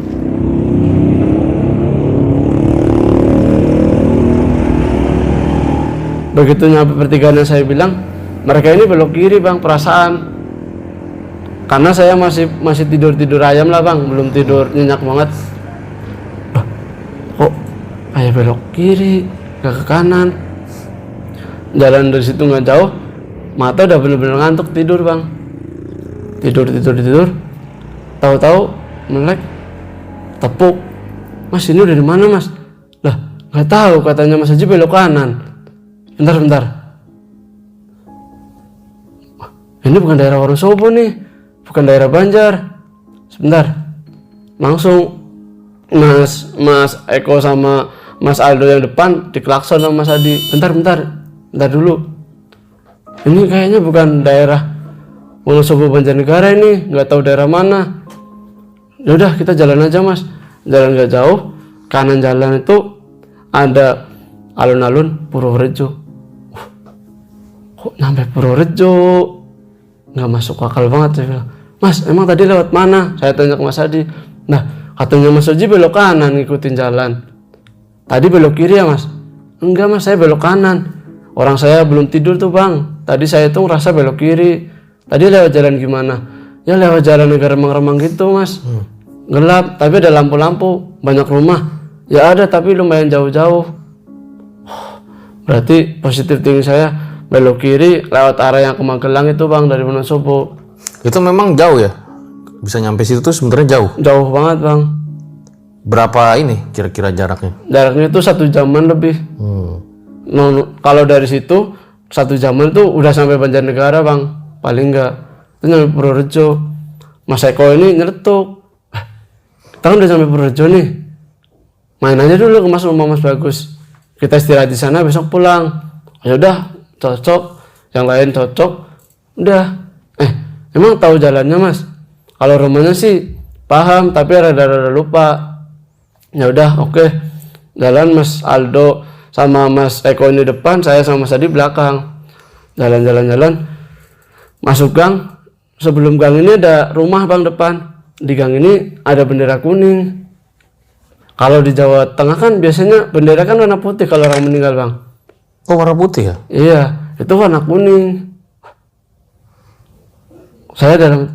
begitu nyampe pertigaan yang saya bilang, mereka ini belok kiri bang, perasaan karena saya masih tidur ayam lah bang, belum tidur nyenyak banget. Kok kayak belok kiri, gak ke kanan. Jalan dari situ nggak jauh, mata udah bener-bener ngantuk, tidur bang. Tidur. Tahu-tahu melek, tepuk. Mas ini udah di mana mas? Lah nggak tahu, katanya Mas Haji belok kanan. Bentar. Ini bukan daerah Wonosobo nih, bukan daerah Banjar. Sebentar, langsung Mas Eko sama Mas Aldo yang depan diklakson sama Mas Adi. Bentar dulu. ini kayaknya bukan daerah Wonosobo Banjarnegara ini, nggak tahu daerah mana. Ya udah kita jalan aja mas, jalan nggak jauh, kanan jalan itu ada alun-alun Purworejo. Kok nyampe Purworejo? Nggak masuk akal banget. Saya bilang, mas emang tadi lewat mana? Saya tanya ke Mas Adi. Nah katanya Mas Oji belok kanan ngikutin jalan. Tadi belok kiri ya mas? Enggak mas, saya belok kanan. Orang saya belum tidur tuh bang. Tadi saya tuh ngerasa belok kiri. Tadi lewat jalan gimana? Ya lewat jalan agak remang-remang gitu mas. Gelap, tapi ada lampu-lampu. Banyak rumah. Ya ada, tapi lumayan jauh-jauh. Berarti positif tinggi saya belok kiri lewat arah yang ke Magelang itu bang, dari Wonosobo. Itu memang jauh ya? Bisa nyampe situ tuh sebenarnya jauh? Jauh banget bang. Berapa ini kira-kira jaraknya? Jaraknya itu 1 jaman lebih. Kalau dari situ 1 jaman tuh udah sampai Banjarnegara bang, paling enggak. Itu nyampe Purworejo. Mas Eko ini nyeletuk, kita kan udah sampai Purworejo nih, main aja dulu ke rumah Mas Bagus, kita istirahat di sana, besok pulang. Ya udah, cocok, yang lain cocok, udah. Emang tahu jalannya mas? Kalau rumahnya sih paham, tapi rada-rada lupa. Ya udah, oke. Jalan Mas Aldo sama Mas Eko ini depan, saya sama Mas Adi belakang. Jalan. Masuk gang. Sebelum gang ini ada rumah bang depan. Di gang ini ada bendera kuning. Kalau di Jawa Tengah kan biasanya bendera kan warna putih kalau orang meninggal bang. Oh warna putih ya? Iya, itu warna kuning. Saya dalam,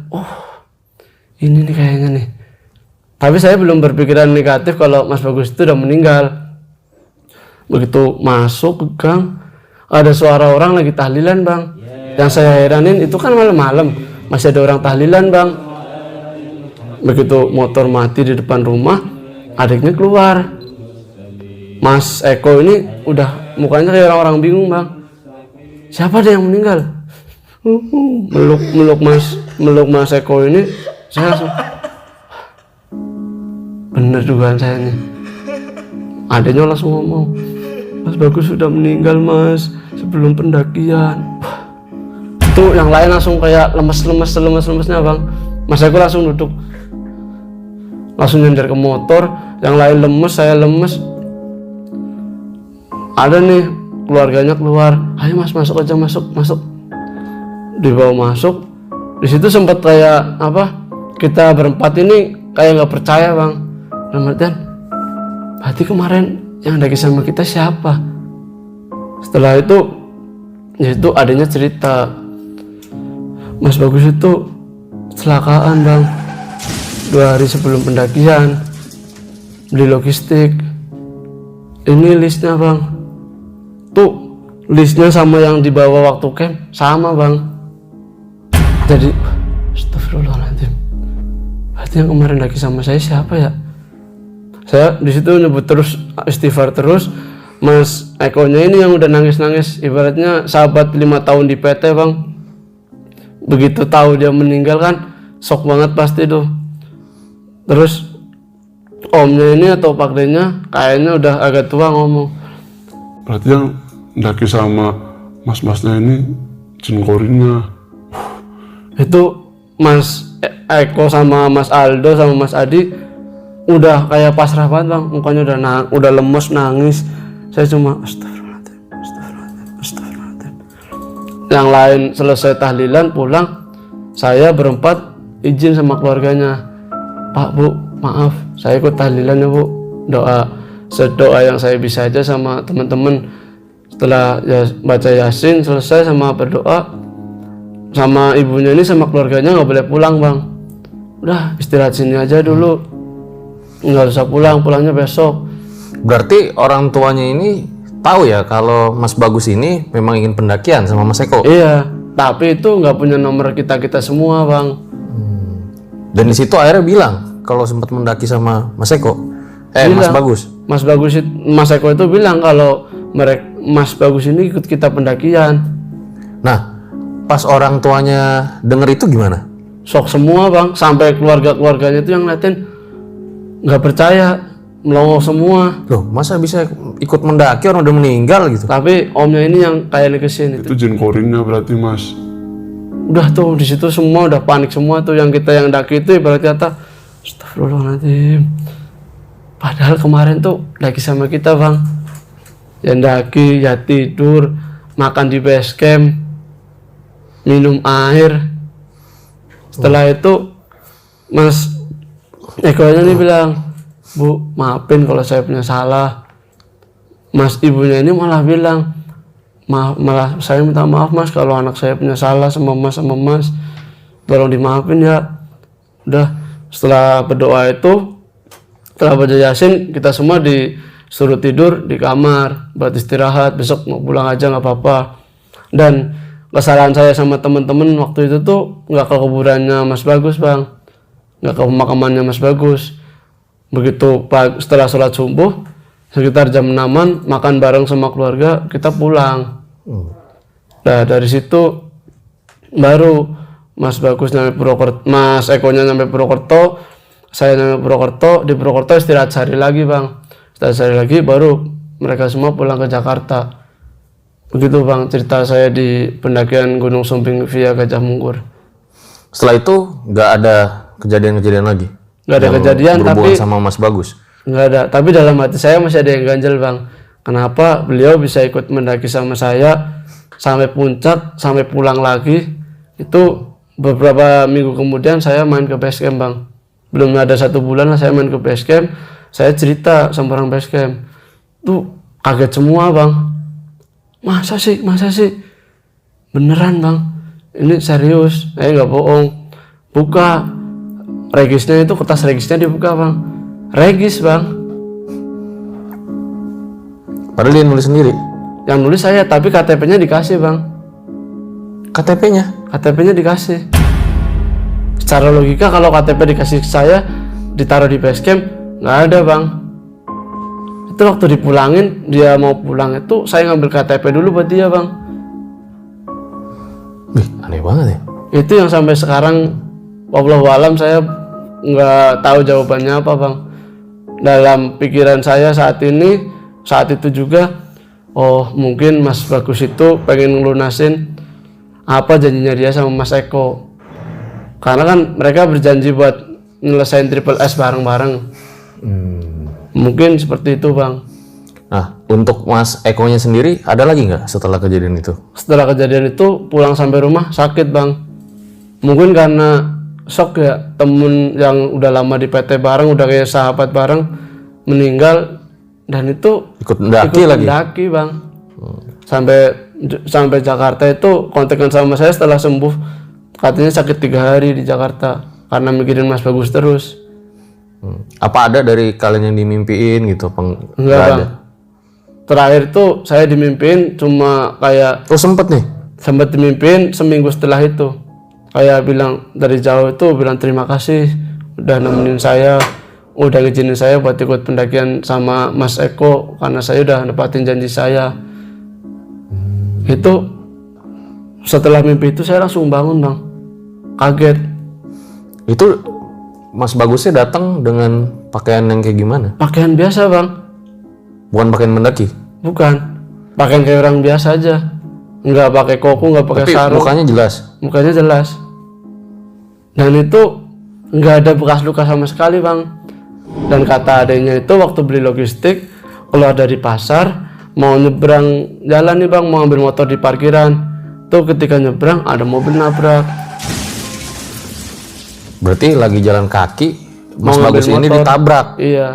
ini nih kayaknya nih. Tapi saya belum berpikiran negatif kalau Mas Bagus itu udah meninggal. Begitu masuk ke gang, ada suara orang lagi tahlilan bang. Yang saya heranin itu kan malam-malam, masih ada orang tahlilan bang. Begitu motor mati di depan rumah, adiknya keluar. Mas Eko ini udah mukanya kayak orang-orang bingung bang. Siapa dia yang meninggal? Meluk Mas Eko ini, saya langsung, bener dugaan saya nih. Adanya langsung ngomong, Mas Bagus sudah meninggal mas, sebelum pendakian. Itu yang lain langsung kayak lemes-lemesnya bang. Mas Eko langsung duduk, langsung nyender ke motor. Yang lain lemes, saya lemes. Ada nih keluarganya keluar, ayo mas masuk aja, masuk. Dibawa masuk, di situ sempat kayak apa? Kita berempat ini kayak nggak percaya bang. Kemudian, berarti kemarin yang daki sama kita siapa? Setelah itu, ya itu adanya cerita, Mas Bagus itu kecelakaan bang. 2 hari sebelum pendakian, beli logistik. Ini listnya bang. Tuh listnya sama yang dibawa waktu camp sama bang. Jadi, astagfirullahaladzim. Berarti yang kemarin daki sama saya siapa ya? Saya di situ nyebut terus, istighfar terus. Mas Eko-nya ini yang udah nangis-nangis, ibaratnya sahabat 5 tahun di PT bang. Begitu tahu dia meninggal kan, shock banget pasti tuh. Terus omnya ini atau Pak D-nya kayaknya udah agak tua ngomong, Berarti yang daki sama mas-masnya ini jin korinnya. itu Mas Eko sama Mas Aldo sama Mas Adi udah kayak pasrah banget bang, mukanya udah lemes nangis. Saya cuma astagfirullahaladzim. Yang lain selesai tahlilan pulang, saya berempat izin sama keluarganya, Pak Bu maaf saya ikut tahlilan ya Bu, sedoa yang saya bisa aja sama teman-teman. Setelah baca Yasin selesai sama berdoa, sama ibunya ini sama keluarganya nggak boleh pulang bang. Udah istirahat sini aja dulu, nggak usah pulangnya besok. Berarti orang tuanya ini tahu ya kalau Mas Bagus ini memang ingin pendakian sama Mas Eko? Iya, tapi itu nggak punya nomor kita semua bang. Dan di situ akhirnya bilang kalau sempat mendaki sama Mas Eko, Mas Bagus. Mas Eko itu bilang kalau Mas Bagus ini ikut kita pendakian. Nah, pas orang tuanya denger itu gimana? Shock semua bang, sampai keluarganya itu yang ngeliatin nggak percaya. melongo semua. Loh, masa bisa ikut mendaki orang udah meninggal gitu? Tapi omnya ini yang kayak negesin itu. Itu jin korinnya berarti mas. Udah tuh di situ semua udah panik semua tuh, yang kita yang daki itu ibarat kata astagfirullahaladzim. Padahal kemarin tuh daki sama kita bang, yang daki ya tidur, makan di base camp, minum air. Setelah itu Mas Eko-nya nih bilang, Bu, maafin kalau saya punya salah. Mas ibunya ini malah bilang, malah saya minta maaf mas kalau anak saya punya salah sama mas, tolong dimaafin ya. Udah, setelah berdoa itu, setelah baca Yasin, kita semua disuruh tidur di kamar buat istirahat, besok mau pulang aja nggak apa-apa. Dan kesalahan saya sama teman-teman waktu itu tuh nggak ke kuburannya Mas Bagus bang, nggak ke pemakamannya Mas Bagus. Begitu setelah sholat subuh sekitar jam 6-an makan bareng sama keluarga, kita pulang. Nah dari situ baru Mas Bagus nyampe Purwokerto, Mas Eko-nya nyampe Purwokerto, saya nyampe Purwokerto. Di Purwokerto istirahat sehari lagi bang, istirahat sehari lagi baru mereka semua pulang ke Jakarta. Begitu bang cerita saya di pendakian Gunung Sumbing via Gajah Mungkur. Setelah itu nggak ada kejadian-kejadian lagi? Nggak ada kejadian, tapi sama Mas Bagus? nggak ada, tapi dalam hati saya masih ada yang ganjel bang. Kenapa beliau bisa ikut mendaki sama saya sampai puncak, sampai pulang lagi. Itu beberapa minggu kemudian saya main ke base camp bang. Belum ada 1 bulan lah saya main ke base camp. Saya cerita sama orang base camp, tuh kaget semua bang. Masa sih beneran bang, ini serius, saya nggak bohong. Buka regisnya, itu kertas regisnya dibuka bang, regis bang. Padahal dia nulis sendiri? Yang nulis saya, tapi KTP-nya dikasih bang. KTP-nya dikasih. Secara logika kalau KTP dikasih saya, ditaruh di base camp, nggak ada bang. Itu waktu dipulangin, dia mau pulang itu saya ngambil KTP dulu buat dia bang. Wih, aneh banget ya. Itu yang sampai sekarang wallahualam saya nggak tahu jawabannya apa bang. Dalam pikiran saya saat itu juga, oh mungkin Mas Bagus itu pengen ngelunasin apa janjinya dia sama Mas Eko. Karena kan mereka berjanji buat nyelesain Triple S bareng-bareng. Mungkin seperti itu bang. Nah, untuk Mas Eko-nya sendiri ada lagi nggak setelah kejadian itu? Setelah kejadian itu pulang sampai rumah sakit bang. Mungkin karena shock ya, temen yang udah lama di PT bareng, udah kayak sahabat bareng meninggal, dan itu Ikut mendaki bang. Sampai Jakarta itu kontekan sama saya setelah sembuh, katanya sakit 3 hari di Jakarta karena mikirin Mas Bagus terus. Apa ada dari kalian yang dimimpiin gitu? Enggak bang. Terakhir tuh saya dimimpiin cuma kayak, Oh sempat dimimpiin seminggu setelah itu. Kayak bilang dari jauh itu bilang terima kasih udah nemenin saya, udah ngizinin saya buat ikut pendakian sama Mas Eko karena saya udah nepatin janji saya. Itu setelah mimpi itu saya langsung bangun bang, kaget. Itu Mas Bagusnya datang dengan pakaian yang kayak gimana? Pakaian biasa bang. Bukan pakaian mendaki? Bukan, pakaian kayak orang biasa aja. Nggak pakai koko, nggak pakai sarung. Mukanya jelas? Mukanya jelas. Dan itu nggak ada bekas luka sama sekali bang. Dan kata adanya itu waktu beli logistik, keluar dari pasar, mau nyebrang jalan nih bang, mau ambil motor di parkiran. Tuh ketika nyebrang ada mobil nabrak. Berarti lagi jalan kaki, Mas Mau Bagus ngambil ini motor. ditabrak? Iya.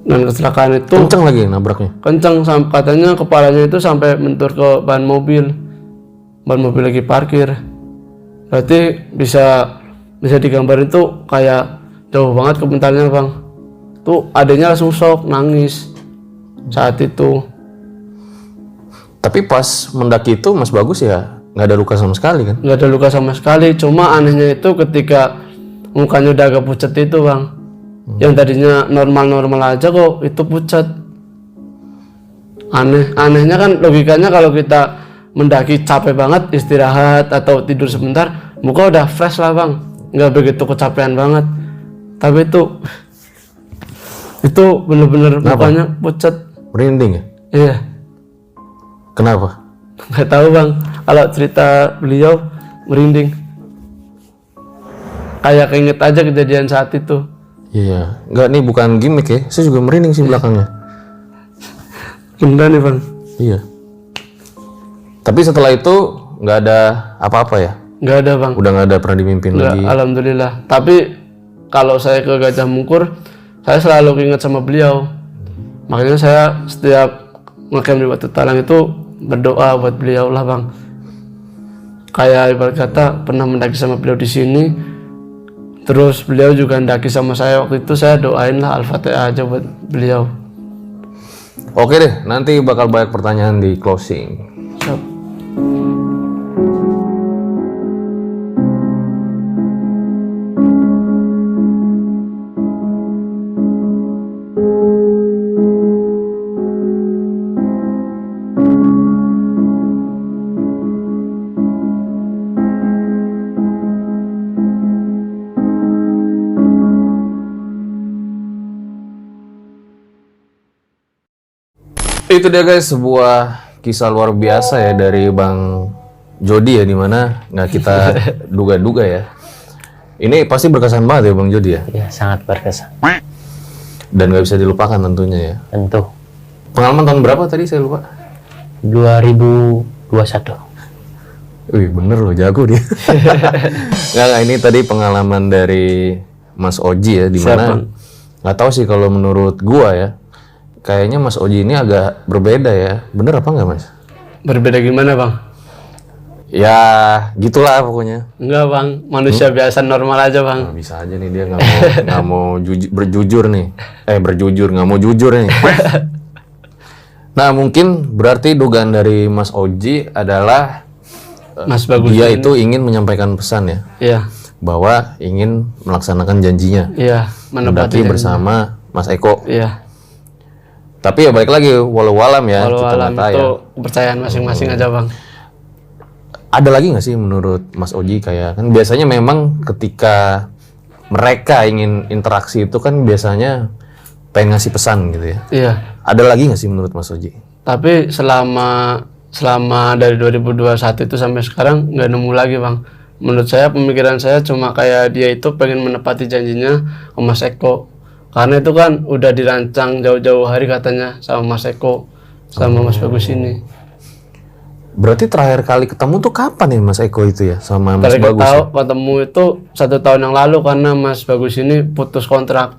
Dan kecelakaan itu Kenceng lagi nabraknya? kencang, katanya kepalanya itu sampai mentur ke ban mobil lagi parkir. Berarti bisa digambarin tuh kayak jauh banget kebentarnya bang. Tuh adanya langsung shock, nangis saat itu. Tapi pas mendaki itu Mas Bagus ya nggak ada luka sama sekali kan? Nggak ada luka sama sekali, cuma anehnya itu ketika mukanya udah agak pucat itu bang. Yang tadinya normal-normal aja kok itu pucat. Anehnya kan logikanya kalau kita mendaki capek banget, istirahat atau tidur sebentar, muka udah fresh lah bang, nggak begitu kecapean banget. Tapi itu Itu bener-bener mukanya pucat. Merinding ya? Iya. Kenapa? Nggak tahu bang. Kalau cerita beliau merinding. Kayak keinget aja kejadian saat itu. Iya. Enggak, nih bukan gimmick ya. Saya juga merinding sih belakangnya. Beneran nih bang. Iya. Tapi setelah itu nggak ada apa-apa ya? Nggak ada bang. Udah nggak ada pernah dimimpin Nggak, lagi. alhamdulillah. Tapi kalau saya ke Gajah Mungkur, saya selalu ingat sama beliau. Makanya saya setiap ngecamp di Batu Talang itu berdoa buat beliau lah bang. Kayak ibarat kata pernah mendaki sama beliau di sini. Terus beliau juga mendaki sama saya waktu itu, saya doain lah Al-Fatihah aja buat beliau. Oke deh, nanti bakal banyak pertanyaan di closing. Siap. Itu dia guys, sebuah kisah luar biasa ya dari Bang Jody ya, dimana nggak kita duga-duga ya. Ini pasti berkesan banget ya Bang Jody ya. Ya, sangat berkesan. Dan nggak bisa dilupakan tentunya ya. Tentu. Pengalaman tahun berapa tadi saya lupa? 2021. Wih bener loh, jago dia. nggak, ini tadi pengalaman dari Mas Oji ya, dimana nggak tahu sih kalau menurut gua ya. Kayaknya Mas Oji ini agak berbeda ya. Bener apa nggak Mas? Berbeda gimana bang? Ya gitulah pokoknya. Enggak bang, manusia biasa normal aja bang. Nah, bisa aja nih dia nggak mau berjujur nih. Berjujur, nggak mau jujur nih. Nah mungkin berarti dugaan dari Mas Oji adalah Mas Bagus dia ini- itu ingin menyampaikan pesan ya, Iya, bahwa ingin melaksanakan janjinya iya, mendaki menepati janji. bersama Mas Eko. Iya, Tapi ya balik lagi walau alam ya, kalau kita alam nggak tahu itu ya. kepercayaan masing-masing aja bang. Ada lagi nggak sih menurut Mas Oji, kayak kan biasanya memang ketika mereka ingin interaksi itu kan biasanya pengen ngasih pesan gitu ya. Iya, Ada lagi nggak sih menurut Mas Oji? tapi selama dari 2021 itu sampai sekarang nggak nemu lagi bang. Menurut saya pemikiran saya cuma kayak dia itu pengen menepati janjinya ke Mas Eko. Karena itu kan udah dirancang jauh-jauh hari katanya sama Mas Eko, sama Mas Bagus ini. Berarti terakhir kali ketemu tuh kapan ya Mas Eko itu ya sama Mas Terakhir Bagus? Ya? ketemu itu 1 tahun yang lalu karena Mas Bagus ini putus kontrak.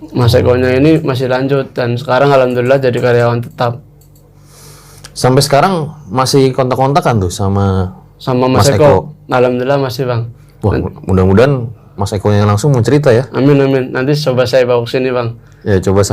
Mas Eko-nya ini masih lanjut dan sekarang alhamdulillah jadi karyawan tetap Sampai sekarang masih kontak-kontakan tuh sama Mas Mas Eko. Alhamdulillah masih bang. Wah, mudah-mudahan Mas Eko yang langsung mau cerita ya. Amin amin. Nanti coba saya bawa ke sini bang. Ya coba